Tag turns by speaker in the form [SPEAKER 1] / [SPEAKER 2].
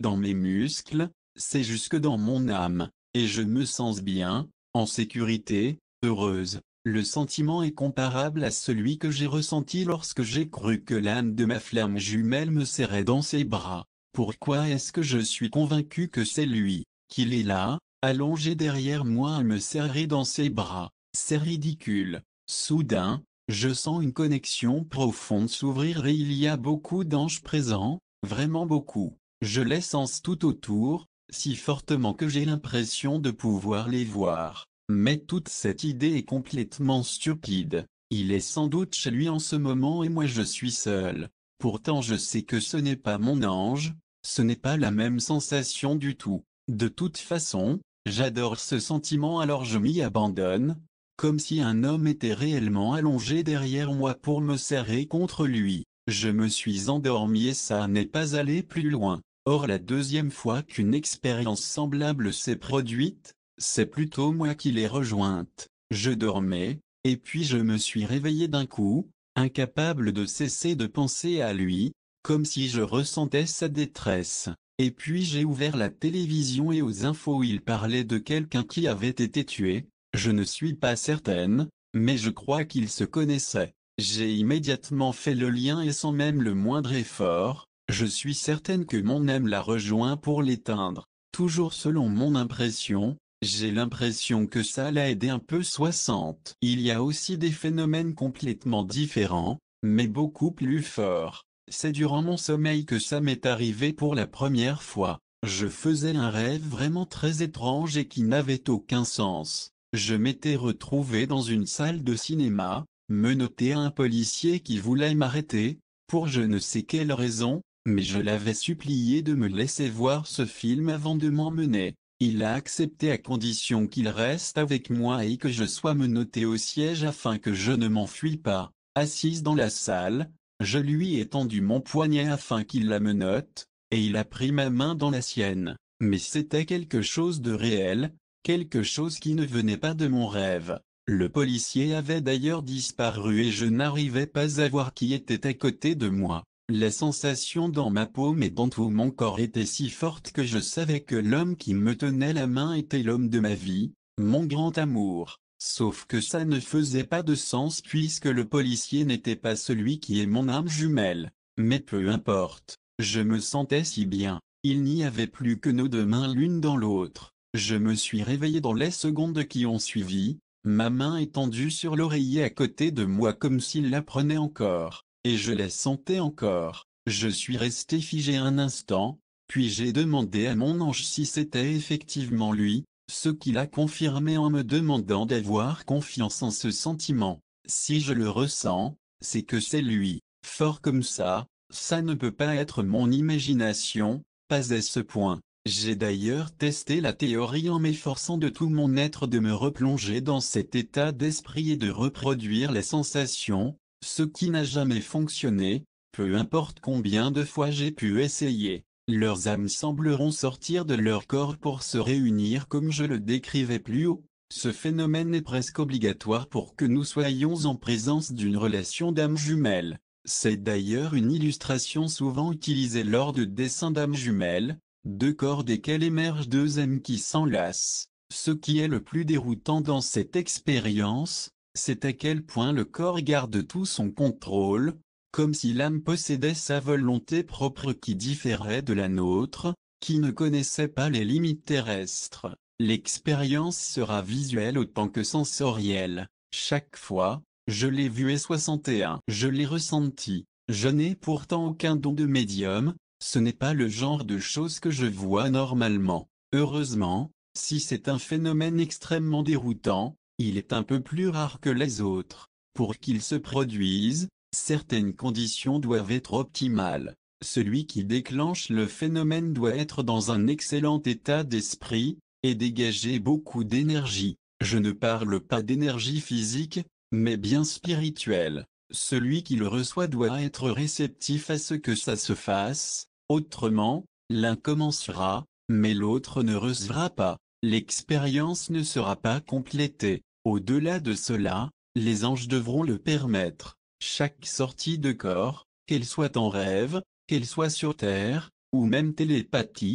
[SPEAKER 1] dans mes muscles, c'est jusque dans mon âme, et je me sens bien, en sécurité, heureuse. Le sentiment est comparable à celui que j'ai ressenti lorsque j'ai cru que l'âme de ma flamme jumelle me serrait dans ses bras. Pourquoi est-ce que je suis convaincu que c'est lui, qu'il est là, allongé derrière moi à me serrer dans ses bras? C'est ridicule. Soudain, je sens une connexion profonde s'ouvrir et il y a beaucoup d'anges présents, vraiment beaucoup. Je les sens tout autour, si fortement que j'ai l'impression de pouvoir les voir. Mais toute cette idée est complètement stupide. Il est sans doute chez lui en ce moment et moi je suis seul. Pourtant je sais que ce n'est pas mon ange, ce n'est pas la même sensation du tout. De toute façon, j'adore ce sentiment alors je m'y abandonne, comme si un homme était réellement allongé derrière moi pour me serrer contre lui. Je me suis endormi et ça n'est pas allé plus loin. Or la deuxième fois qu'une expérience semblable s'est produite, c'est plutôt moi qui l'ai rejointe. Je dormais, et puis je me suis réveillé d'un coup, incapable de cesser de penser à lui, comme si je ressentais sa détresse. Et puis j'ai ouvert la télévision et aux infos il parlait de quelqu'un qui avait été tué. Je ne suis pas certaine, mais je crois qu'ils se connaissaient. J'ai immédiatement fait le lien et sans même le moindre effort, je suis certaine que mon âme l'a rejoint pour l'éteindre. Toujours selon mon impression, j'ai l'impression que ça l'a aidé un peu 60. Il y a aussi des phénomènes complètement différents, mais beaucoup plus forts. C'est durant mon sommeil que ça m'est arrivé pour la première fois. Je faisais un rêve vraiment très étrange et qui n'avait aucun sens. Je m'étais retrouvé dans une salle de cinéma, menotté à un policier qui voulait m'arrêter, pour je ne sais quelle raison, mais je l'avais supplié de me laisser voir ce film avant de m'emmener. Il a accepté à condition qu'il reste avec moi et que je sois menotté au siège afin que je ne m'enfuis pas. Assise dans la salle, je lui ai tendu mon poignet afin qu'il la menotte, et il a pris ma main dans la sienne. Mais c'était quelque chose de réel, quelque chose qui ne venait pas de mon rêve. Le policier avait d'ailleurs disparu et je n'arrivais pas à voir qui était à côté de moi. La sensation dans ma paume et dans tout mon corps était si forte que je savais que l'homme qui me tenait la main était l'homme de ma vie, mon grand amour. Sauf que ça ne faisait pas de sens puisque le policier n'était pas celui qui est mon âme jumelle. Mais peu importe, je me sentais si bien, il n'y avait plus que nos deux mains l'une dans l'autre. Je me suis réveillé dans les secondes qui ont suivi, ma main étendue sur l'oreiller à côté de moi comme s'il la prenait encore. Et je la sentais encore. Je suis resté figé un instant, puis j'ai demandé à mon ange si c'était effectivement lui, ce qu'il a confirmé en me demandant d'avoir confiance en ce sentiment. Si je le ressens, c'est que c'est lui. Fort comme ça ne peut pas être mon imagination, pas à ce point. J'ai d'ailleurs testé la théorie en m'efforçant de tout mon être de me replonger dans cet état d'esprit et de reproduire les sensations, ce qui n'a jamais fonctionné, peu importe combien de fois j'ai pu essayer. Leurs âmes sembleront sortir de leur corps pour se réunir comme je le décrivais plus haut. Ce phénomène est presque obligatoire pour que nous soyons en présence d'une relation d'âme jumelle. C'est d'ailleurs une illustration souvent utilisée lors de dessins d'âmes jumelles, deux corps desquels émergent deux âmes qui s'enlacent. Ce qui est le plus déroutant dans cette expérience, c'est à quel point le corps garde tout son contrôle, comme si l'âme possédait sa volonté propre qui différait de la nôtre, qui ne connaissait pas les limites terrestres. L'expérience sera visuelle autant que sensorielle. Chaque fois, je l'ai vu et 61. Je l'ai ressenti. Je n'ai pourtant aucun don de médium, ce n'est pas le genre de choses que je vois normalement. Heureusement, si c'est un phénomène extrêmement déroutant, il est un peu plus rare que les autres. Pour qu'il se produise, certaines conditions doivent être optimales. Celui qui déclenche le phénomène doit être dans un excellent état d'esprit, et dégager beaucoup d'énergie. Je ne parle pas d'énergie physique, mais bien spirituelle. Celui qui le reçoit doit être réceptif à ce que ça se fasse, autrement, l'un commencera, mais l'autre ne recevra pas. L'expérience ne sera pas complétée. Au-delà de cela, les anges devront le permettre. Chaque sortie de corps, qu'elle soit en rêve, qu'elle soit sur terre, ou même télépathie,